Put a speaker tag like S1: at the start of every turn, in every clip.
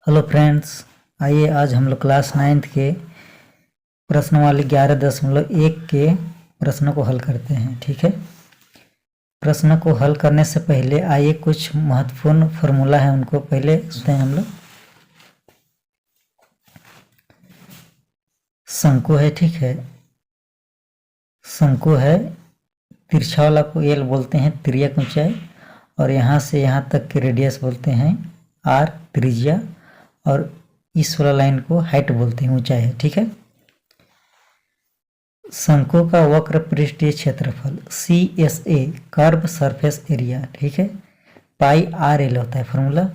S1: Hello friends, आइए आज हम लोग क्लास 9th के प्रश्नवाली 11.1 के प्रश्नों को हल करते हैं। ठीक है, प्रश्न को हल करने से पहले आइए कुछ महत्वपूर्ण फार्मूला है उनको पहले सुनते हैं हम लोग। शंकु है, ठीक है, शंकु है, तिरछा वाला को एल बोलते हैं तिर्यक ऊंचाई, और यहाँ से यहाँ तक की रेडियस बोलते हैं आर त्रिज्या, और इस वाला लाइन को हाइट बोलते हैं, ऊंचाई है। ठीक है, शंकु का वक्र पृष्ठीय क्षेत्रफल CSA कर्व सरफेस एरिया, ठीक है, पाई आर एल होता है फॉर्मूला।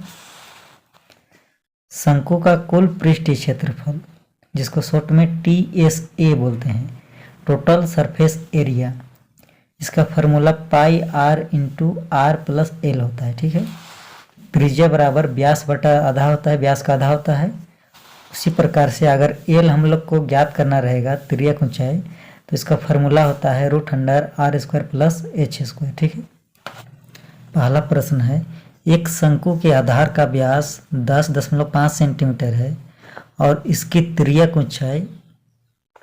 S1: शंकु का कुल पृष्ठीय क्षेत्रफल जिसको शॉर्ट में TSA बोलते हैं, टोटल सरफेस एरिया, इसका formula pi r into r plus l होता है। ठीक है, त्रिज्या बराबर व्यास बटा आधा होता है, व्यास का आधा होता है। उसी प्रकार से अगर एल हम लोग को ज्ञात करना रहेगा तिर्यक ऊंचाई, तो इसका फार्मूला होता है √r² प्लस h²। ठीक है, पहला प्रश्न है, एक शंकु के आधार का व्यास 10.5 सेंटीमीटर है और इसकी तिर्यक ऊंचाई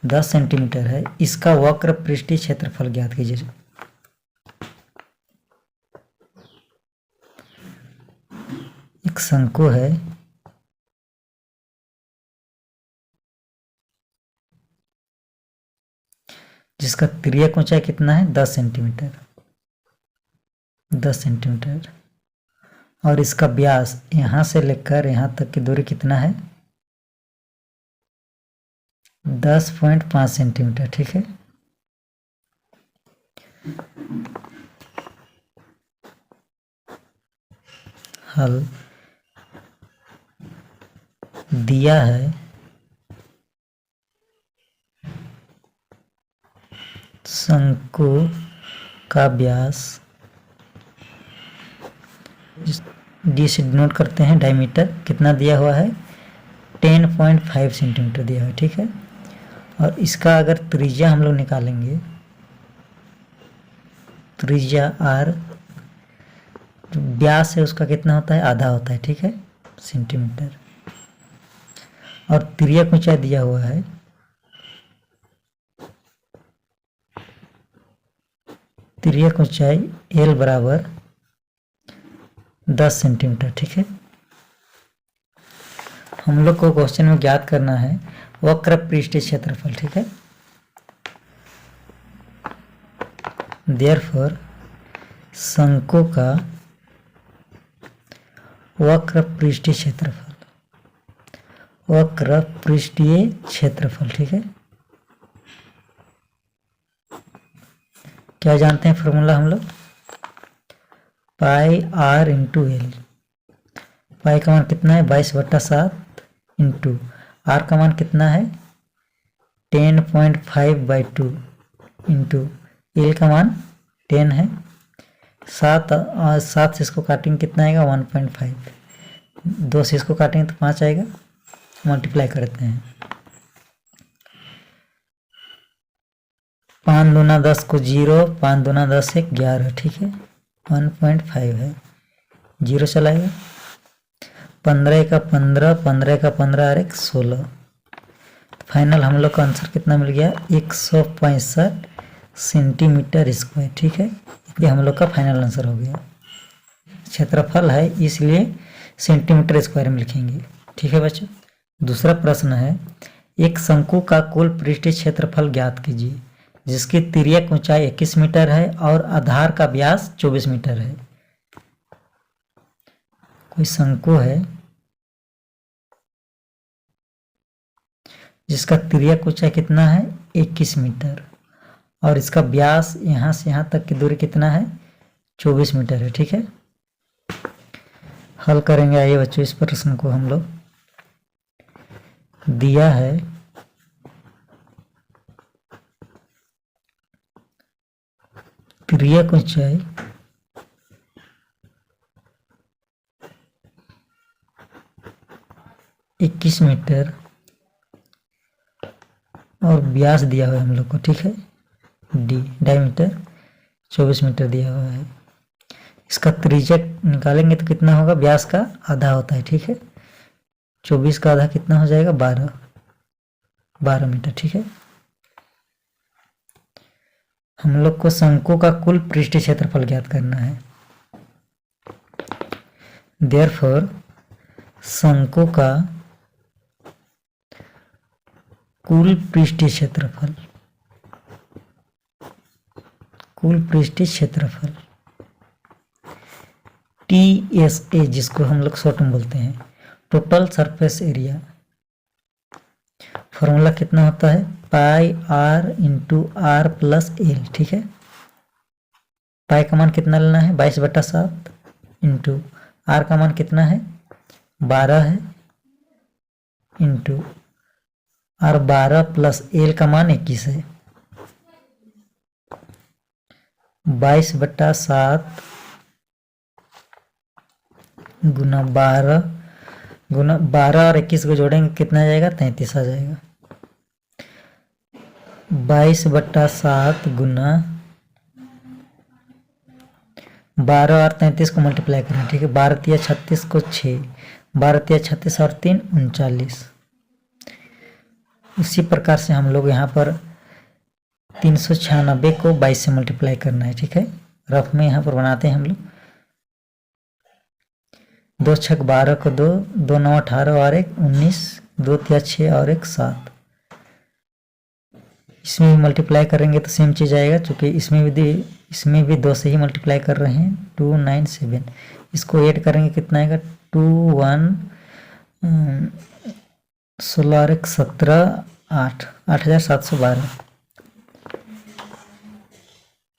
S1: 10 सेंटीमीटर है, इसका वक्र पृष्ठीय क्षेत्रफल ज्ञात कीजिए। एक शंकु है जिसका तिर्यक ऊंचाई कितना है 10 सेंटीमीटर, 10 सेंटीमीटर, और इसका व्यास यहां से लेकर यहां तक की दूरी कितना है 10.5 सेंटीमीटर। ठीक है, हल दिया है शंकु का व्यास, डी से डिनोट करते हैं डायमीटर, कितना दिया हुआ है 10.5 सेंटीमीटर दिया हुआ है। ठीक है, और इसका अगर त्रिज्या हम लोग निकालेंगे, त्रिज्या आर, जो व्यास है उसका कितना होता है आधा होता है। ठीक है, सेंटीमीटर, और तिर्यक ऊंचाई दिया हुआ है तिर्यक ऊंचाई एल बराबर 10 सेंटीमीटर। ठीक है, हम लोग को क्वेश्चन में ज्ञात करना है वक्र पृष्ठीय क्षेत्रफल। ठीक है, देयरफॉर शंकु का वक्र पृष्ठीय क्षेत्रफल, वक्र पृष्ठीय क्षेत्रफल, ठीक है, क्या जानते हैं फॉर्मूला हम लोग, पाई आर इंटू एल। पाई का मान कितना है 22/7 इंटू आर का मान कितना है 10.5/2 इंटू एल का मान 10 है, 7 से इसको काटेंगे कितना आएगा 1.5, 2 से इसको काटेंगे तो 5 आएगा, मल्टीप्लाई करते हैं, 5 दूना 10 को 0, 5 दूना 10 है 11। ठीक है, 1.5 है, 0 चलाएगा, 15 का 15, 15 का 15 और 1 16, फाइनल हम लोग का आंसर कितना मिल गया 165 सेंटीमीटर स्क्वायर। ठीक है, इसलिए हम लोग का फाइनल आंसर हो गया, क्षेत्रफल है इसलिए सेंटीमीटर स्क्वायर में लिखेंगे। ठीक है बच्चों, दूसरा प्रश्न है, एक शंकु का कुल पृष्ठीय क्षेत्रफल ज्ञात कीजिए जिसकी तिर्यक ऊंचाई 21 मीटर है और आधार का व्यास 24 मीटर है। कोई शंकु है जिसका तिर्यक ऊंचाई कितना है 21 मीटर और इसका व्यास यहां से यहां तक की दूरी कितना है 24 मीटर है। ठीक है, हल करेंगे। आइए बच्चों, इस प्रश्न को हम लोग, दिया है तिर्यक ऊंचाई इक्कीस मीटर और व्यास दिया हुआ है हम लोग को। ठीक है, डी डायमीटर 24 मीटर दिया हुआ है, इसका त्रिज्या निकालेंगे तो कितना होगा व्यास का आधा होता है। ठीक है, 24 का आधा कितना हो जाएगा? 12 मीटर। ठीक है, हम लोग को शंकु का कुल पृष्ठ क्षेत्रफल ज्ञात करना है। देयरफॉर शंकु का कुल पृष्ठीय क्षेत्रफल, कुल पृष्ठीय क्षेत्रफल TSA, जिसको हम लोग शॉर्ट में बोलते हैं टोटल सरफेस एरिया, फॉर्मूला कितना होता है? Pi r into r plus l. ठीक है, पाई का मान कितना लेना है? 22/7 इंटू आर का मान कितना है? 12 है, इंटू और 12 प्लस एल का मान 21 है। 22/7 गुना 12 और 21 को जोड़ेंगे कितना आ जाएगा? 33 आ जाएगा। 22/7 गुना 12 और 33 को मल्टीप्लाई करें। ठीक है, 12 तिया 36 को 6, 12 तिया 36 और 3 39। उसी प्रकार से हम लोग यहाँ पर 396 को 22 से मल्टीप्लाई करना है। ठीक है, रफ में यहाँ पर बनाते हैं हम लोग। 2 छक 12 को 2, 2 9 18 और 1 19, 2 तिया 6 और 1 7। इसमें भी मल्टीप्लाई करेंगे तो सेम चीज़ आएगा, चूँकि इसमें भी 2 से ही मल्टीप्लाई कर रहे हैं। 297, इसको ऐड करेंगे कितना आएगा? 2 1 16 और 1 17 8, 8712,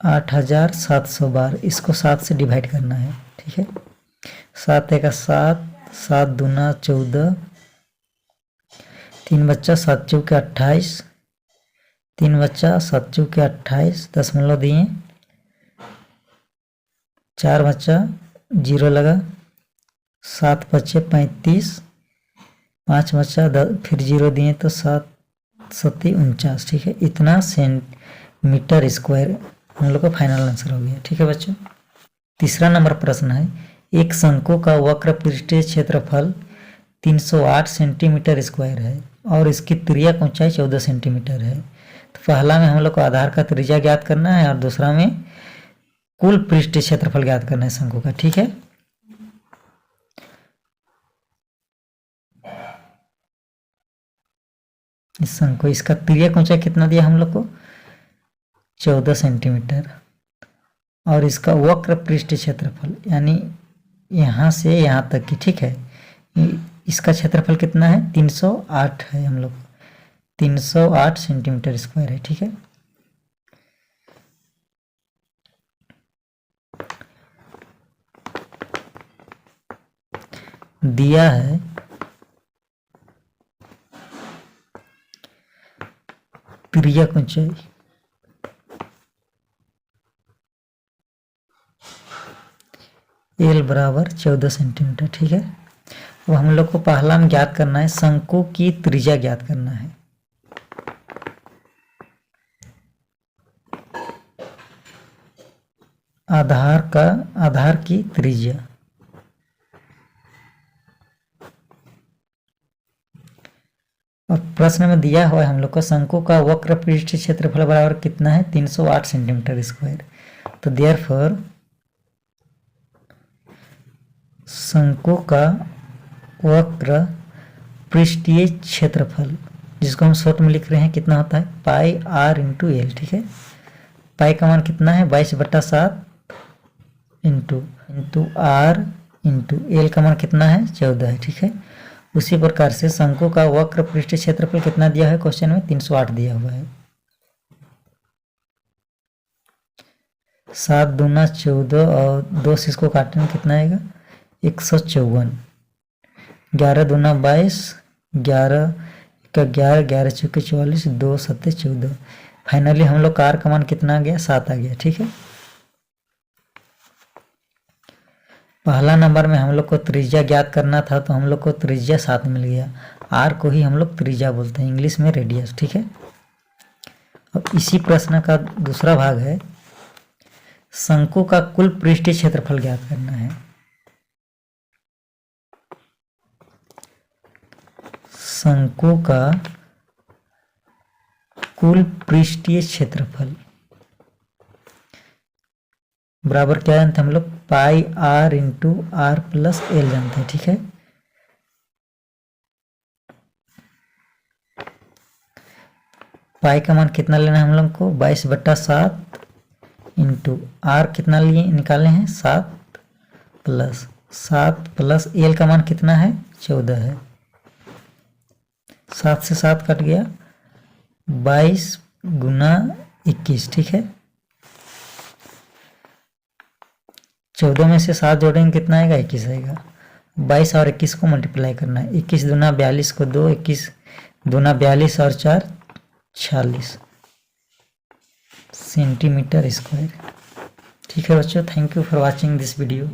S1: 8712। इसको 7 से डिवाइड करना है। ठीक है, 7 एक 7, 7 दूना 14, 3 बच्चा 7 चौके 28, 3 बच्चा 7 चौके 28, दशमलव दिए, 4 बच्चा 0 लगा, 7 बच्चे 35, 5 बच्चा फिर 0 दिए तो 7 7 49। ठीक है, इतना सेंटीमीटर स्क्वायर हम लोग का फाइनल आंसर हो गया। ठीक है बच्चों, तीसरा नंबर प्रश्न है, एक शंकु का वक्र पृष्ठीय क्षेत्रफल 308 सेंटीमीटर स्क्वायर है और इसकी त्रिज्या ऊंचाई 14 सेंटीमीटर है। तो पहला में हम लोग को आधार का त्रिज्या ज्ञात करना है और दूसरा में कुल पृष्ठीय क्षेत्रफल ज्ञात करना है शंकु का। ठीक है, इस शंकु इसका त्रिज्या ऊंचाई कितना दिया हम लोग को? 14 सेंटीमीटर और इसका वक्र पृष्ठीय क्षेत्रफल यानी यहाँ से यहाँ तक की। ठीक है, इसका क्षेत्रफल कितना है? 308 है हम लोग, 308 सेंटीमीटर स्क्वायर है। ठीक है, दिया है त्रिज्या ऊंचाई एल बराबर 14 सेंटीमीटर। ठीक है, अब हम लोग को पहला में ज्ञात करना है शंकु की त्रिज्या ज्ञात करना है। आधार की त्रिज्या, और प्रश्न में दिया हुआ है हम लोग को शंकु का वक्र पृष्ठीय क्षेत्रफल बराबर कितना है? 308 सेंटीमीटर स्क्वायर। तो देयरफॉर शंकु का वक्र पृष्ठीय क्षेत्रफल, जिसको हम शॉर्ट में लिख रहे हैं, कितना होता है? Pi r into L. ठीक है, पाई का मान कितना है? 22/7 इंटू आर इंटू एल का मान कितना है? 14 है। ठीक है, उसी प्रकार से शंकु का वक्र पृष्ठीय क्षेत्रफल कितना दिया है क्वेश्चन में? 308 दिया हुआ है। 7 दूना 14 और 2 से इसको काटने में कितना आएगा? 154, 11 दूना 22, 11 का 11, 11 चौके 44, 2 7 14। फाइनली हम लोग का आर का मान कितना आ गया? 7 आ गया। ठीक है, पहला नंबर में हम लोग को त्रिज्या ज्ञात करना था तो हम लोग को त्रिज्या 7 मिल गया। आर को ही हम लोग त्रिज्या बोलते हैं, इंग्लिश में रेडियस। ठीक है, अब इसी प्रश्न का दूसरा भाग है, शंकु का कुल पृष्ठीय क्षेत्रफल ज्ञात करना है। शंकु का कुल पृष्ठीय क्षेत्रफल बराबर क्या जानते हैं हम लोग, pi r into r plus l जानते हैं। ठीक है, पाई का मान कितना लेना है हम लोग को, 22/7 इंटू आर कितना लिए निकालने हैं 7 प्लस एल का मान कितना है 14 है। 7 से 7 कट गया, 22 गुना 21। ठीक है, 14 में से 7 जोड़ेंगे कितना आएगा, 21 आएगा। 22 और 21 को मल्टीप्लाई करना है, 21 दूना 42 को 2, 21 दूना 42 और 4 46 सेंटीमीटर स्क्वायर। ठीक है बच्चों, thank you for watching this video.